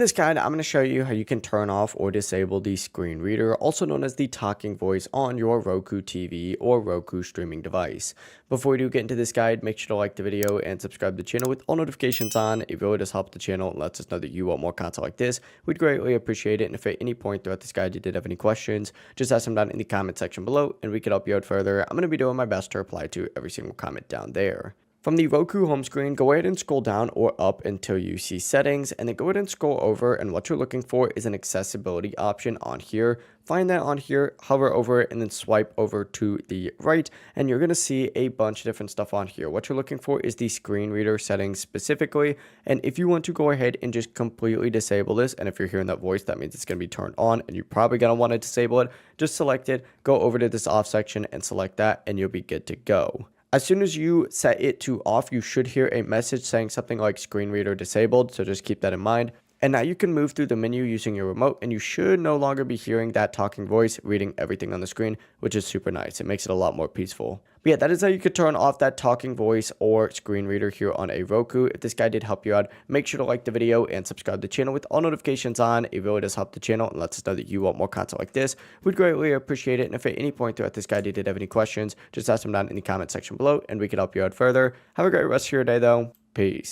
this guide, I'm going to show you how you can turn off or disable the screen reader, also known as the talking voice, on your Roku TV or Roku streaming device. Before we do get into this guide, make sure to like the video and subscribe to the channel with all notifications on. It really does help the channel and lets us know that you want more content like this. We'd greatly appreciate it. And if at any point throughout this guide you did have any questions, just ask them down in the comment section below and we could help you out further. I'm going to be doing my best to reply to every single comment down there. From the Roku home screen, go ahead and scroll down or up until you see settings, and then go ahead and scroll over, and what you're looking for is an accessibility option on here. Find that on here, hover over it, and then swipe over to the right, and you're going to see a bunch of different stuff on here. What you're looking for is the screen reader settings specifically, and if you want to go ahead and just completely disable this, and if you're hearing that voice, that means it's going to be turned on, and you're probably going to want to disable it. Just select it, go over to this off section, and select that, and you'll be good to go. As soon as you set it to off, you should hear a message saying something like screen reader disabled, so just keep that in mind. And now you can move through the menu using your remote, and you should no longer be hearing that talking voice reading everything on the screen, which is super nice. It makes it a lot more peaceful. But yeah, that is how you could turn off that talking voice or screen reader here on a Roku. If this guide did help you out, make sure to like the video and subscribe to the channel with all notifications on. It really does help the channel and lets us know that you want more content like this. We'd greatly appreciate it. And if at any point throughout this guide you did have any questions, just ask them down in the comment section below and we could help you out further. Have a great rest of your day though. Peace.